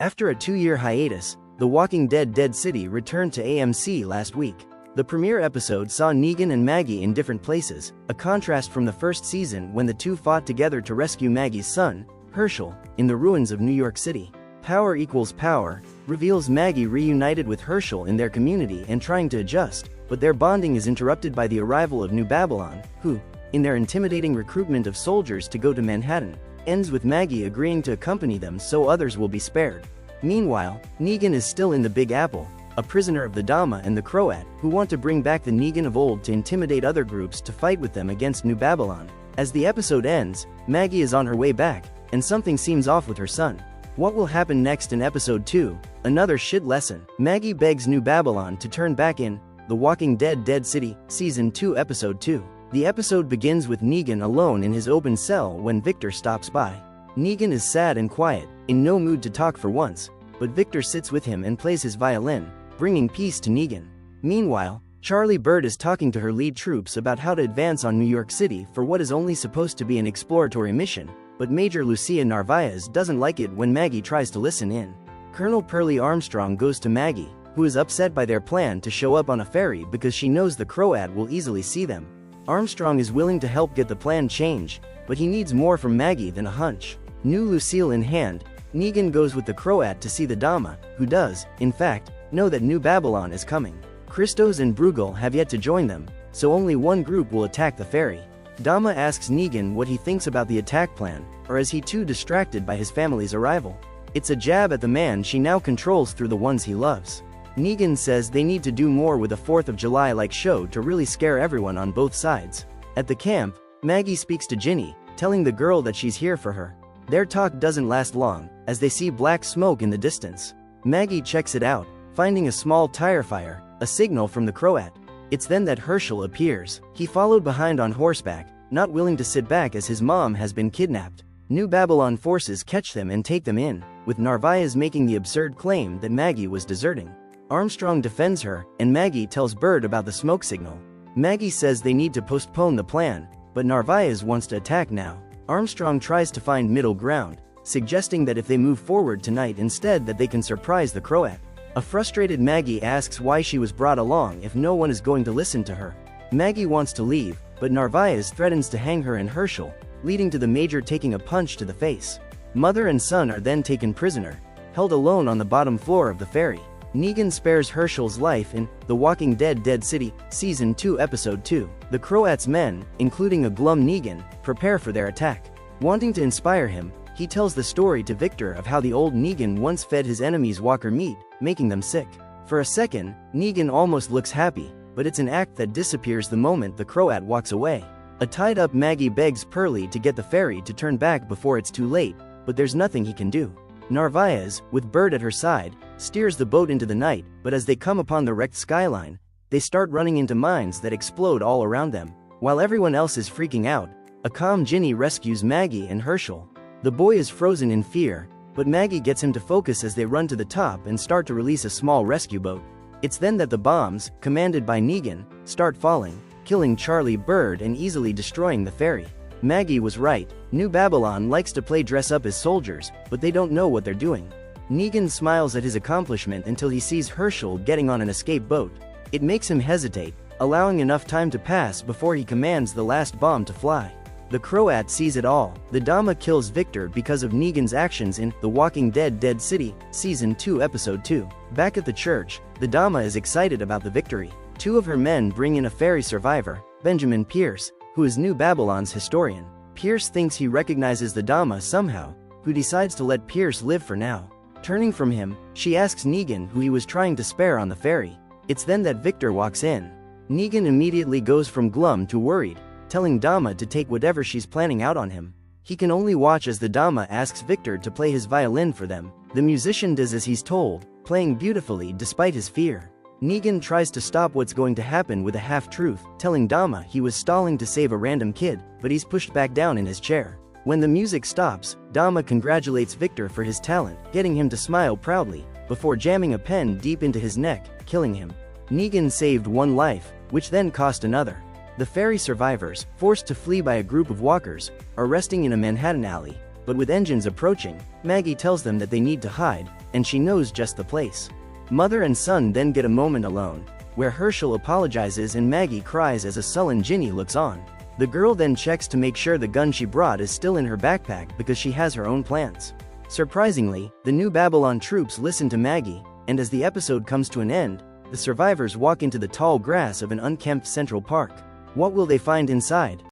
After a 2-year hiatus, The Walking Dead Dead City returned to AMC last week. The premiere episode saw Negan and Maggie in different places, a contrast from the first season when the two fought together to rescue Maggie's son, Hershel, in the ruins of New York City. Power Equals Power reveals Maggie reunited with Hershel in their community and trying to adjust, but their bonding is interrupted by the arrival of New Babylon, who, in their intimidating recruitment of soldiers to go to Manhattan, ends with Maggie agreeing to accompany them so others will be spared. Meanwhile, Negan is still in the Big Apple, a prisoner of the Dama and the Croat, who want to bring back the Negan of old to intimidate other groups to fight with them against New Babylon. As the episode ends, Maggie is on her way back, and something seems off with her son. What will happen next in episode 2? Another shit lesson. Maggie begs New Babylon to turn back in The Walking Dead Dead City, Season 2 Episode 2. The episode begins with Negan alone in his open cell when Victor stops by. Negan is sad and quiet, in no mood to talk for once, but Victor sits with him and plays his violin, bringing peace to Negan. Meanwhile, Charlie Bird is talking to her lead troops about how to advance on New York City for what is only supposed to be an exploratory mission, but Major Lucia Narvaez doesn't like it when Maggie tries to listen in. Colonel Pearlie Armstrong goes to Maggie, who is upset by their plan to show up on a ferry because she knows the Croat will easily see them. Armstrong is willing to help get the plan changed, but he needs more from Maggie than a hunch. New Lucille in hand, Negan goes with the Croat to see the Dama, who does, in fact, know that New Babylon is coming. Christos and Bruegel have yet to join them, so only one group will attack the ferry. Dama asks Negan what he thinks about the attack plan, or is he too distracted by his family's arrival? It's a jab at the man she now controls through the ones he loves. Negan says they need to do more with a 4th of July-like show to really scare everyone on both sides. At the camp, Maggie speaks to Ginny, telling the girl that she's here for her. Their talk doesn't last long, as they see black smoke in the distance. Maggie checks it out, finding a small tire fire, a signal from the Croat. It's then that Hershel appears. He followed behind on horseback, not willing to sit back as his mom has been kidnapped. New Babylon forces catch them and take them in, with Narvaez making the absurd claim that Maggie was deserting. Armstrong defends her, and Maggie tells Bird about the smoke signal. Maggie says they need to postpone the plan, but Narvaez wants to attack now. Armstrong tries to find middle ground, suggesting that if they move forward tonight instead that they can surprise the Croat. A frustrated Maggie asks why she was brought along if no one is going to listen to her. Maggie wants to leave, but Narvaez threatens to hang her and Hershel, leading to the Major taking a punch to the face. Mother and son are then taken prisoner, held alone on the bottom floor of the ferry. Negan spares Hershel's life in The Walking Dead Dead City, Season 2 Episode 2. The Croat's men, including a glum Negan, prepare for their attack. Wanting to inspire him, he tells the story to Victor of how the old Negan once fed his enemies walker meat, making them sick. For a second, Negan almost looks happy, but it's an act that disappears the moment the Croat walks away. A tied-up Maggie begs Pearlie to get the ferry to turn back before it's too late, but there's nothing he can do. Narvaez, with Bird at her side, steers the boat into the night, but as they come upon the wrecked skyline, they start running into mines that explode all around them. While everyone else is freaking out, a calm Ginny rescues Maggie and Hershel. The boy is frozen in fear, but Maggie gets him to focus as they run to the top and start to release a small rescue boat. It's then that the bombs, commanded by Negan, start falling, killing Charlie Bird and easily destroying the ferry. Maggie was right. New Babylon likes to play dress up as soldiers, but they don't know what they're doing. Negan smiles at his accomplishment until he sees Hershel getting on an escape boat. It makes him hesitate, allowing enough time to pass before he commands the last bomb to fly. The Croat sees it all. The Dama kills Victor because of Negan's actions in The Walking Dead Dead City, Season 2 Episode 2. Back at the church, the Dama is excited about the victory. Two of her men bring in a ferry survivor, Benjamin Pierce, who is New Babylon's historian. Pierce thinks he recognizes the Dama somehow, who decides to let Pierce live for now. Turning from him, she asks Negan who he was trying to spare on the ferry. It's then that Victor walks in. Negan immediately goes from glum to worried, telling Dama to take whatever she's planning out on him. He can only watch as the Dama asks Victor to play his violin for them. The musician does as he's told, playing beautifully despite his fear. Negan tries to stop what's going to happen with a half-truth, telling Dama he was stalling to save a random kid, but he's pushed back down in his chair. When the music stops, Dama congratulates Victor for his talent, getting him to smile proudly, before jamming a pen deep into his neck, killing him. Negan saved one life, which then cost another. The ferry survivors, forced to flee by a group of walkers, are resting in a Manhattan alley, but with engines approaching, Maggie tells them that they need to hide, and she knows just the place. Mother and son then get a moment alone, where Hershel apologizes and Maggie cries as a sullen Ginny looks on. The girl then checks to make sure the gun she brought is still in her backpack because she has her own plans. Surprisingly, the New Babylon troops listen to Maggie, and as the episode comes to an end, the survivors walk into the tall grass of an unkempt Central Park. What will they find inside?